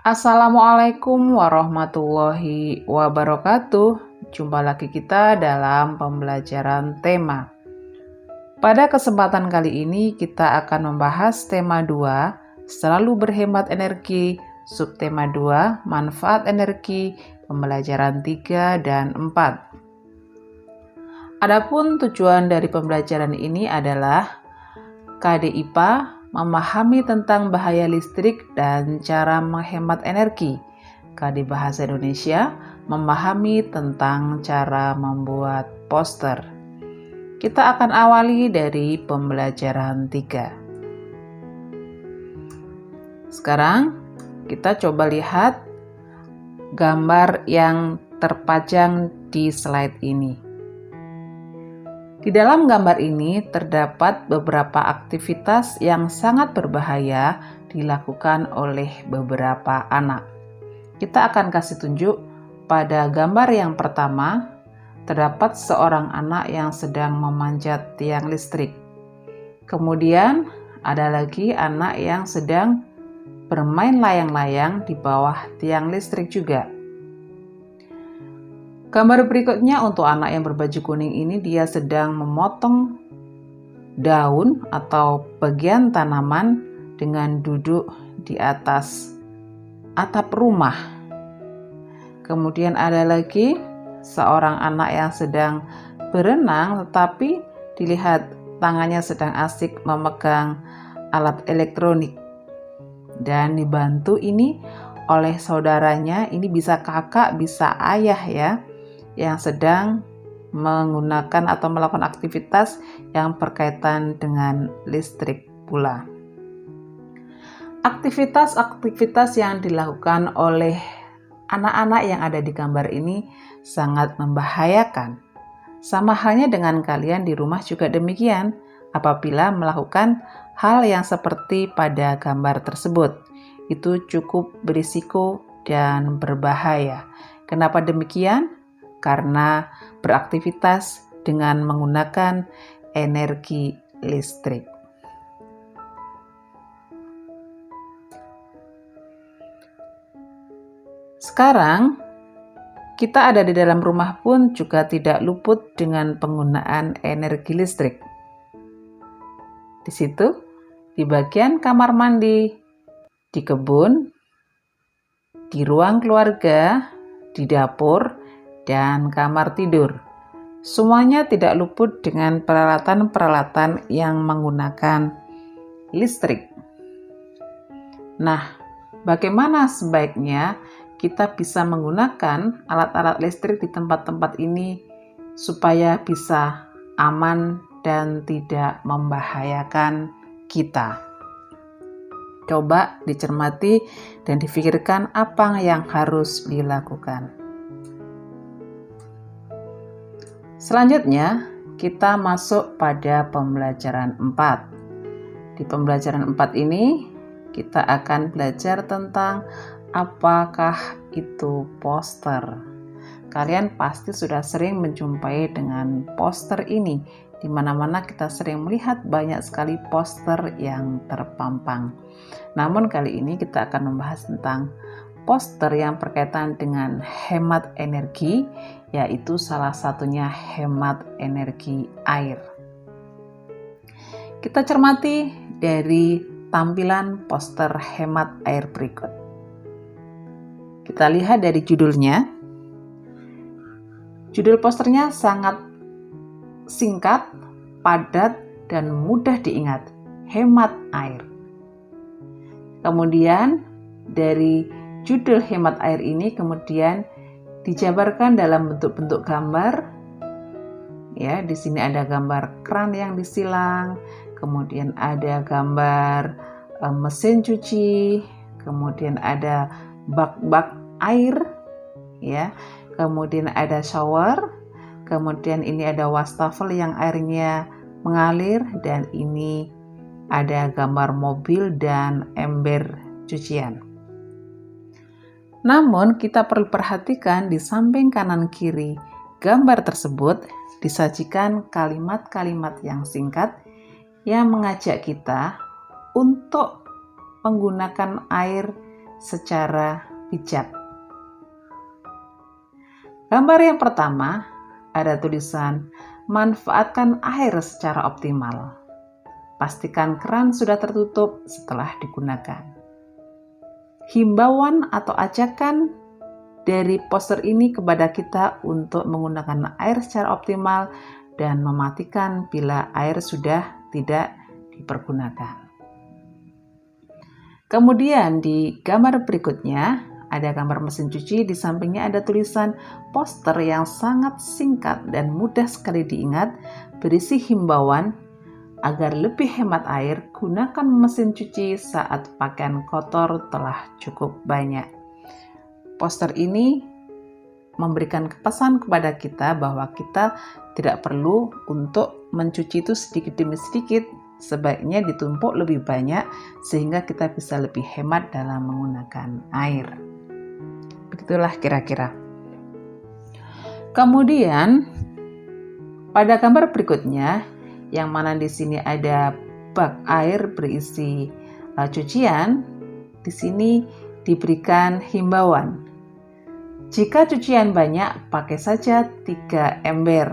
Assalamualaikum warahmatullahi wabarakatuh. Jumpa lagi kita dalam pembelajaran tema. Pada kesempatan kali ini kita akan membahas tema 2, selalu berhemat energi, subtema 2, manfaat energi, pembelajaran 3 dan 4. Adapun tujuan dari pembelajaran ini adalah KDIPA memahami tentang bahaya listrik dan cara menghemat energi. KD Bahasa Indonesia memahami tentang cara membuat poster. Kita akan awali dari pembelajaran 3. Sekarang kita coba lihat gambar yang terpajang di slide ini. Di dalam gambar ini terdapat beberapa aktivitas yang sangat berbahaya dilakukan oleh beberapa anak. Kita akan kasih tunjuk pada gambar yang pertama, terdapat seorang anak yang sedang memanjat tiang listrik. Kemudian ada lagi anak yang sedang bermain layang-layang di bawah tiang listrik juga. Gambar berikutnya untuk anak yang berbaju kuning ini, dia sedang memotong daun atau bagian tanaman dengan duduk di atas atap rumah. Kemudian ada lagi seorang anak yang sedang berenang, tetapi dilihat tangannya sedang asik memegang alat elektronik. Dan dibantu ini oleh saudaranya, ini bisa kakak, bisa ayah ya, yang sedang menggunakan atau melakukan aktivitas yang berkaitan dengan listrik pula. Aktivitas-aktivitas yang dilakukan oleh anak-anak yang ada di gambar ini sangat membahayakan. Sama halnya dengan kalian di rumah juga demikian apabila melakukan hal yang seperti pada gambar tersebut. Itu cukup berisiko dan berbahaya. Kenapa demikian? Karena beraktivitas dengan menggunakan energi listrik. Sekarang, kita ada di dalam rumah pun juga tidak luput dengan penggunaan energi listrik. Di situ, di bagian kamar mandi, di kebun, di ruang keluarga, di dapur, dan kamar tidur. Semuanya tidak luput dengan peralatan-peralatan yang menggunakan listrik. Nah, bagaimana sebaiknya kita bisa menggunakan alat-alat listrik di tempat-tempat ini supaya bisa aman dan tidak membahayakan kita? Coba dicermati dan difikirkan apa yang harus dilakukan. Selanjutnya, kita masuk pada pembelajaran 4. Di pembelajaran 4 ini, kita akan belajar tentang apakah itu poster. Kalian pasti sudah sering menjumpai dengan poster ini. Di mana-mana kita sering melihat banyak sekali poster yang terpampang. Namun kali ini kita akan membahas tentang poster yang berkaitan dengan hemat energi, yaitu salah satunya hemat energi air. Kita cermati dari tampilan poster hemat air berikut. Kita lihat dari judulnya. Judul posternya sangat singkat, padat, dan mudah diingat. Hemat air. Kemudian dari judul hemat air ini kemudian dijabarkan dalam bentuk-bentuk gambar. Ya, di sini ada gambar keran yang disilang, kemudian ada gambar mesin cuci, kemudian ada bak-bak air, ya. Kemudian ada shower, kemudian ini ada wastafel yang airnya mengalir, dan ini ada gambar mobil dan ember cucian. Namun kita perlu perhatikan di samping kanan kiri gambar tersebut disajikan kalimat-kalimat yang singkat yang mengajak kita untuk menggunakan air secara bijak. Gambar yang pertama ada tulisan manfaatkan air secara optimal. Pastikan keran sudah tertutup setelah digunakan. Himbauan atau ajakan dari poster ini kepada kita untuk menggunakan air secara optimal dan mematikan bila air sudah tidak dipergunakan. Kemudian di gambar berikutnya ada gambar mesin cuci, di sampingnya ada tulisan poster yang sangat singkat dan mudah sekali diingat, berisi himbauan agar lebih hemat air, gunakan mesin cuci saat pakaian kotor telah cukup banyak. Poster ini memberikan pesan kepada kita bahwa kita tidak perlu untuk mencuci itu sedikit demi sedikit, sebaiknya ditumpuk lebih banyak sehingga kita bisa lebih hemat dalam menggunakan air. Begitulah kira-kira. Kemudian pada gambar berikutnya, yang mana di sini ada bak air berisi cucian, di sini diberikan himbauan. Jika cucian banyak, pakai saja 3 ember.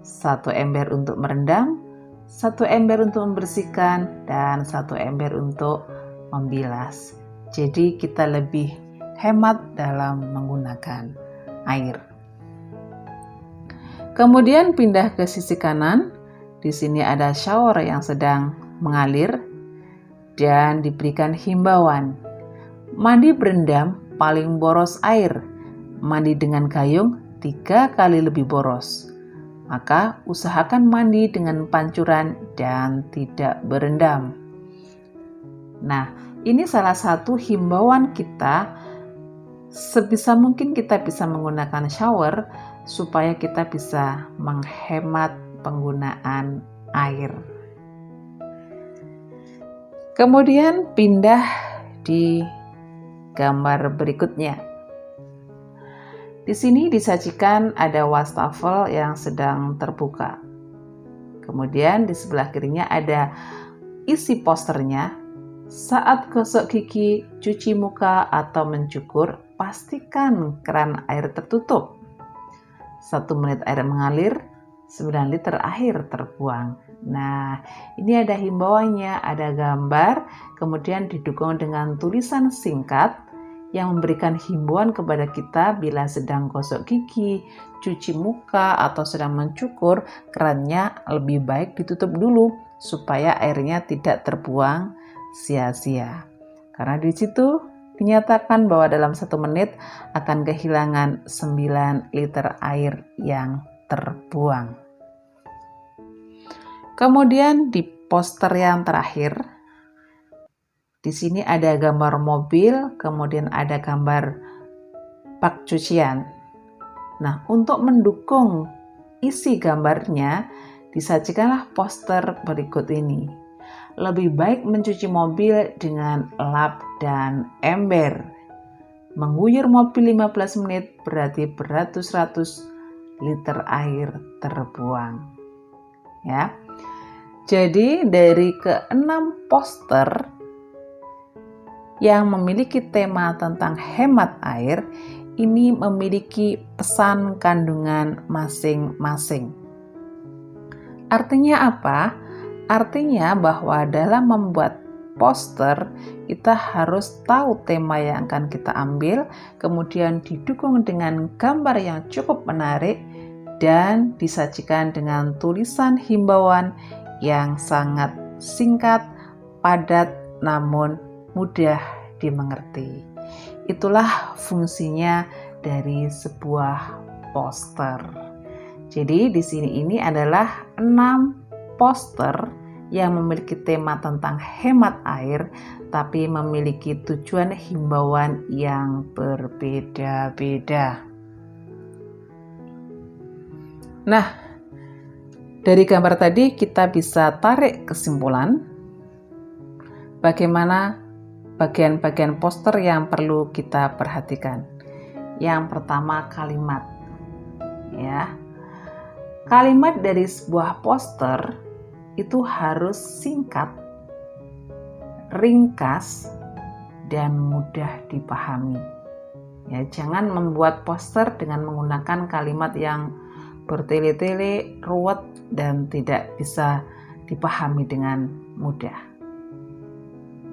1 ember untuk merendam, 1 ember untuk membersihkan, dan 1 ember untuk membilas. Jadi kita lebih hemat dalam menggunakan air. Kemudian pindah ke sisi kanan. Di sini ada shower yang sedang mengalir dan diberikan himbauan. Mandi berendam paling boros air. Mandi dengan gayung 3 kali lebih boros. Maka usahakan mandi dengan pancuran dan tidak berendam. Nah, ini salah satu himbauan kita. Sebisa mungkin kita bisa menggunakan shower supaya kita bisa menghemat penggunaan air. Kemudian pindah di gambar berikutnya. Di sini disajikan ada wastafel yang sedang terbuka. Kemudian di sebelah kirinya ada isi posternya. Saat gosok gigi, cuci muka, atau mencukur, pastikan keran air tertutup. 1 menit air mengalir, 9 liter air terbuang. Nah, ini ada himbauannya, ada gambar, kemudian didukung dengan tulisan singkat yang memberikan himbauan kepada kita bila sedang gosok gigi, cuci muka, atau sedang mencukur, kerannya lebih baik ditutup dulu supaya airnya tidak terbuang sia-sia. Karena di situ dinyatakan bahwa dalam 1 menit akan kehilangan 9 liter air yang terbuang. Kemudian di poster yang terakhir, di sini ada gambar mobil, kemudian ada gambar bak cucian. Nah, untuk mendukung isi gambarnya, disajikanlah poster berikut ini. Lebih baik mencuci mobil dengan lap dan ember. Mengguyur mobil 15 menit berarti beratus-ratus liter air terbuang. Ya. Jadi dari ke-6 poster yang memiliki tema tentang hemat air, ini memiliki pesan kandungan masing-masing. Artinya apa? Artinya bahwa dalam membuat poster, kita harus tahu tema yang akan kita ambil, kemudian didukung dengan gambar yang cukup menarik, dan disajikan dengan tulisan himbauan yang sangat singkat, padat, namun mudah dimengerti. Itulah fungsinya dari sebuah poster. Jadi di sini ini adalah 6 poster yang memiliki tema tentang hemat air, tapi memiliki tujuan himbauan yang berbeda-beda. Nah, dari gambar tadi kita bisa tarik kesimpulan bagaimana bagian-bagian poster yang perlu kita perhatikan. Yang pertama, kalimat. Ya. Kalimat dari sebuah poster itu harus singkat, ringkas, dan mudah dipahami. Ya, jangan membuat poster dengan menggunakan kalimat yang bertele-tele, ruwet, dan tidak bisa dipahami dengan mudah.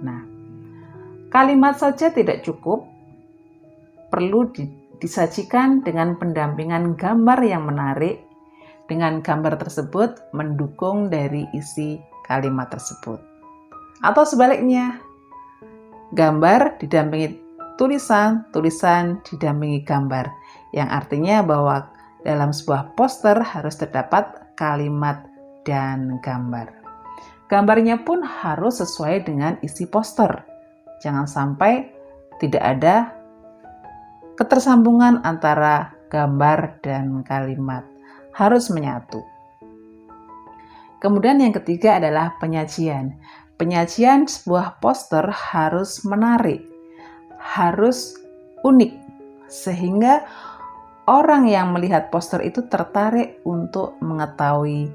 Nah, kalimat saja tidak cukup, perlu disajikan dengan pendampingan gambar yang menarik, dengan gambar tersebut mendukung dari isi kalimat tersebut. Atau sebaliknya, gambar didampingi tulisan, tulisan didampingi gambar, yang artinya bahwa dalam sebuah poster harus terdapat kalimat dan gambar. Gambarnya pun harus sesuai dengan isi poster. Jangan sampai tidak ada ketersambungan antara gambar dan kalimat. Harus menyatu. Kemudian yang ketiga adalah penyajian. Penyajian sebuah poster harus menarik, harus unik, sehingga orang yang melihat poster itu tertarik untuk mengetahui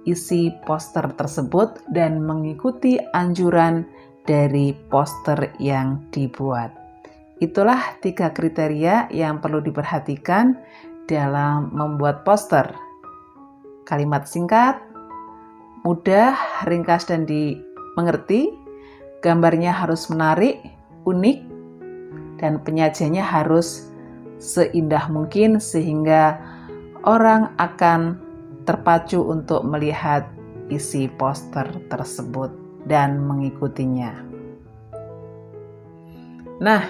isi poster tersebut dan mengikuti anjuran dari poster yang dibuat. Itulah 3 kriteria yang perlu diperhatikan dalam membuat poster. Kalimat singkat, mudah, ringkas, dan dimengerti. Gambarnya harus menarik, unik, dan penyajiannya harus seindah mungkin sehingga orang akan terpacu untuk melihat isi poster tersebut dan mengikutinya. Nah,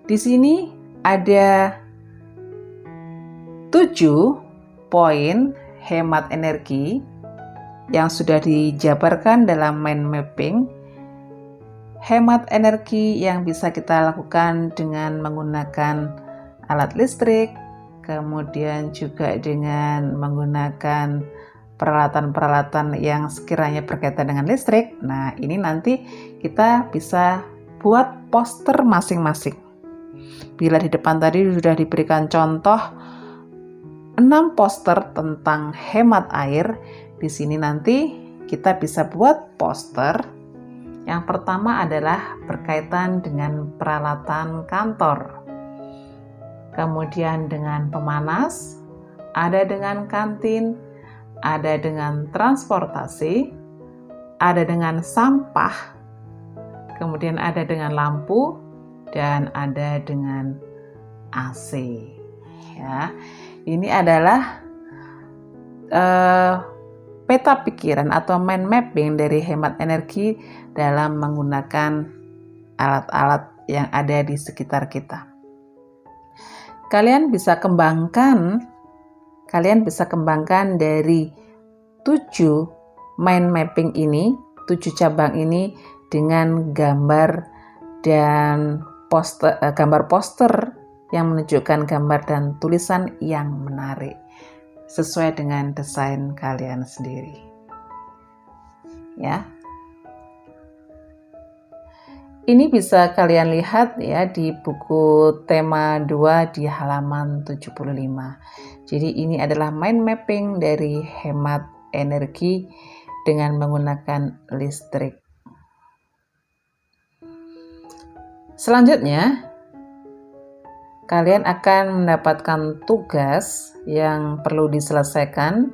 di sini ada 7 poin hemat energi yang sudah dijabarkan dalam mind mapping. Hemat energi yang bisa kita lakukan dengan menggunakan alat listrik, kemudian juga dengan menggunakan peralatan-peralatan yang sekiranya berkaitan dengan listrik. Nah, ini nanti kita bisa buat poster masing-masing. Bila di depan tadi sudah diberikan contoh 6 poster tentang hemat air, di sini nanti kita bisa buat poster. Yang pertama adalah berkaitan dengan peralatan kantor. Kemudian dengan pemanas, ada dengan kantin, ada dengan transportasi, ada dengan sampah, kemudian ada dengan lampu, dan ada dengan AC. Ya, ini adalah peta pikiran atau mind mapping dari hemat energi dalam menggunakan alat-alat yang ada di sekitar kita. Kalian bisa kembangkan dari 7 mind mapping ini, 7 cabang ini dengan gambar dan gambar poster yang menunjukkan gambar dan tulisan yang menarik sesuai dengan desain kalian sendiri. Ya. Ini bisa kalian lihat ya di buku tema 2 di halaman 75. Jadi ini adalah mind mapping dari hemat energi dengan menggunakan listrik. Selanjutnya, kalian akan mendapatkan tugas yang perlu diselesaikan.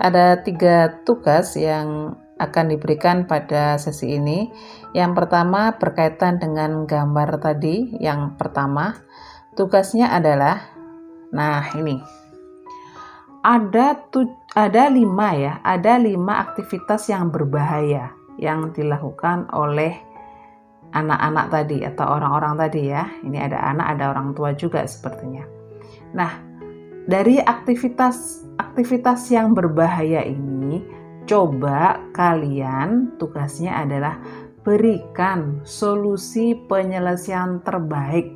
Ada 3 tugas yang akan diberikan pada sesi ini. Yang pertama berkaitan dengan gambar tadi. Yang pertama, tugasnya adalah, nah ini, ada 5 aktivitas yang berbahaya yang dilakukan oleh anak-anak tadi atau orang-orang tadi ya. Ini ada anak, ada orang tua juga sepertinya. Nah, dari aktivitas yang berbahaya ini, coba kalian tugasnya adalah berikan solusi penyelesaian terbaik.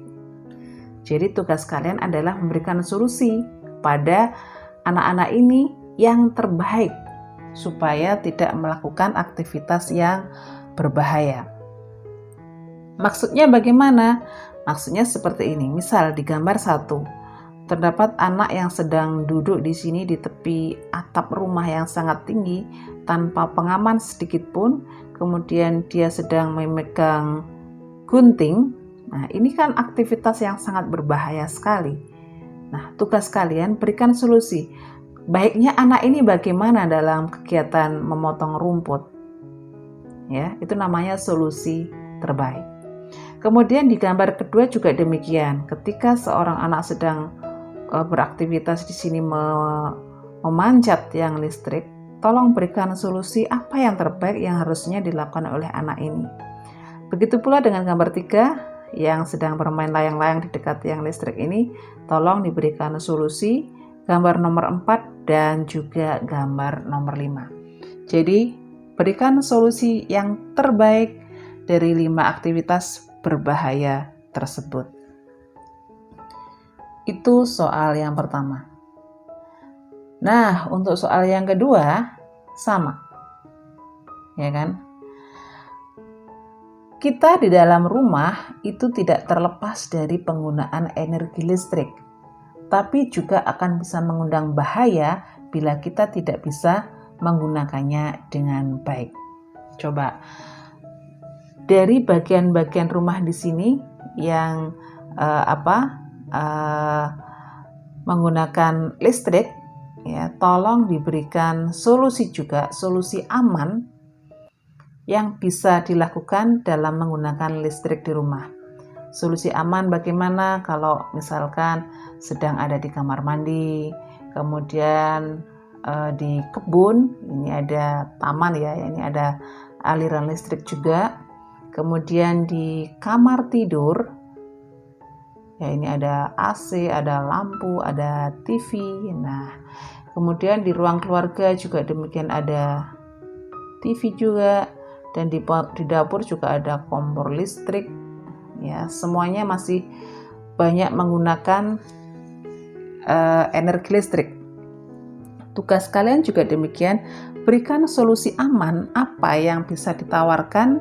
Jadi tugas kalian adalah memberikan solusi pada anak-anak ini yang terbaik supaya tidak melakukan aktivitas yang berbahaya. Maksudnya bagaimana? Maksudnya seperti ini. Misal di gambar 1. Terdapat anak yang sedang duduk di sini di tepi atap rumah yang sangat tinggi tanpa pengaman sedikit pun. Kemudian dia sedang memegang gunting. Nah, ini kan aktivitas yang sangat berbahaya sekali. Nah, tugas kalian berikan solusi. Baiknya anak ini bagaimana dalam kegiatan memotong rumput. Ya, itu namanya solusi terbaik. Kemudian di gambar kedua juga demikian. Ketika seorang anak sedang beraktivitas di sini memanjat tiang listrik, tolong berikan solusi apa yang terbaik yang harusnya dilakukan oleh anak ini. Begitu pula dengan gambar 3 yang sedang bermain layang-layang di dekat tiang listrik ini, tolong diberikan solusi gambar nomor 4 dan juga gambar nomor 5. Jadi, berikan solusi yang terbaik dari 5 aktivitas berbahaya tersebut. Itu soal yang pertama. Nah, untuk soal yang kedua, sama. Ya kan? Kita di dalam rumah itu tidak terlepas dari penggunaan energi listrik, tapi juga akan bisa mengundang bahaya bila kita tidak bisa menggunakannya dengan baik. Coba, dari bagian-bagian rumah di sini yang menggunakan listrik, ya, tolong diberikan solusi juga, solusi aman yang bisa dilakukan dalam menggunakan listrik di rumah. Solusi aman bagaimana kalau misalkan sedang ada di kamar mandi, kemudian di kebun, ini ada taman ya, ini ada aliran listrik juga. Kemudian di kamar tidur, ya ini ada AC, ada lampu, ada TV. Nah, kemudian di ruang keluarga juga demikian, ada TV juga. Dan di dapur juga ada kompor listrik, ya, semuanya masih banyak menggunakan energi listrik. Tugas kalian juga demikian, berikan solusi aman apa yang bisa ditawarkan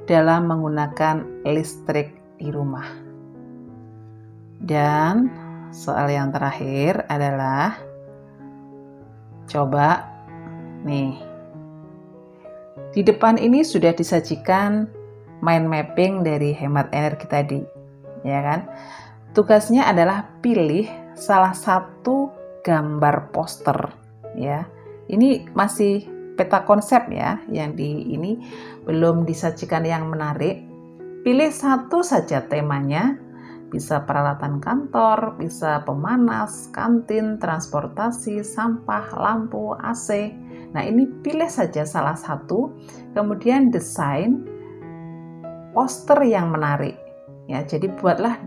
dalam menggunakan listrik di rumah. Dan soal yang terakhir adalah, coba nih, di depan ini sudah disajikan mind mapping dari hemat energi tadi, ya kan? Tugasnya adalah pilih salah satu gambar poster, ya. Ini masih peta konsep ya, yang di ini belum disajikan yang menarik. Pilih satu saja temanya, bisa peralatan kantor, bisa pemanas, kantin, transportasi, sampah, lampu, AC. Nah, ini pilih saja salah satu, kemudian desain poster yang menarik. Ya, jadi buatlah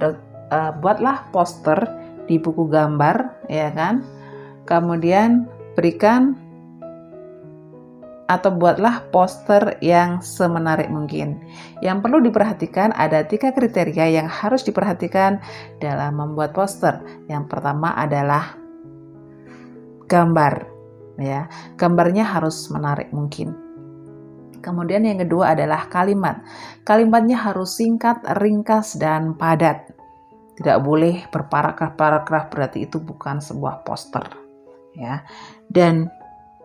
poster di buku gambar, ya kan? Kemudian buatlah poster yang semenarik mungkin. Yang perlu diperhatikan ada 3 kriteria yang harus diperhatikan dalam membuat poster. Yang pertama adalah gambar. Ya, gambarnya harus menarik mungkin. Kemudian yang kedua adalah kalimat. Kalimatnya harus singkat, ringkas, dan padat. Tidak boleh berparagraf-paragraf, berarti itu bukan sebuah poster. Ya. Dan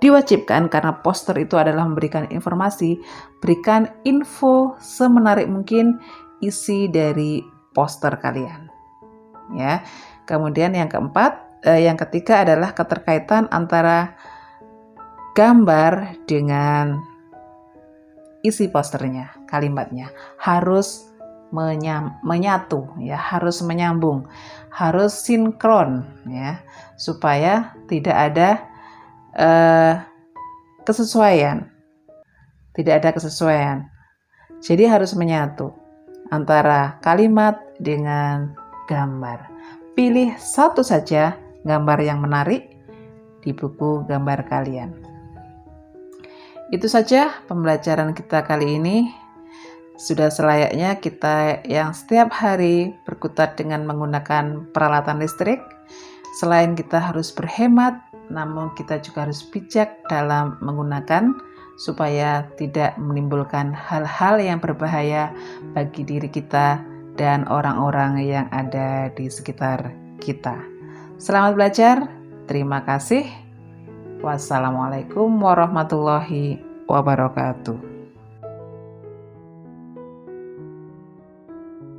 diwajibkan karena poster itu adalah memberikan informasi, berikan info semenarik mungkin isi dari poster kalian. Ya. Kemudian yang ketiga adalah keterkaitan antara gambar dengan isi posternya, kalimatnya harus menyatu, ya, harus menyambung, harus sinkron, ya, supaya tidak ada kesesuaian. Jadi harus menyatu antara kalimat dengan gambar. Pilih satu saja gambar yang menarik di buku gambar kalian. Itu saja pembelajaran kita kali ini. Sudah selayaknya kita yang setiap hari berkutat dengan menggunakan peralatan listrik. Selain kita harus berhemat, namun kita juga harus bijak dalam menggunakan supaya tidak menimbulkan hal-hal yang berbahaya bagi diri kita dan orang-orang yang ada di sekitar kita. Selamat belajar. Terima kasih. Wassalamualaikum warahmatullahi wabarakatuh.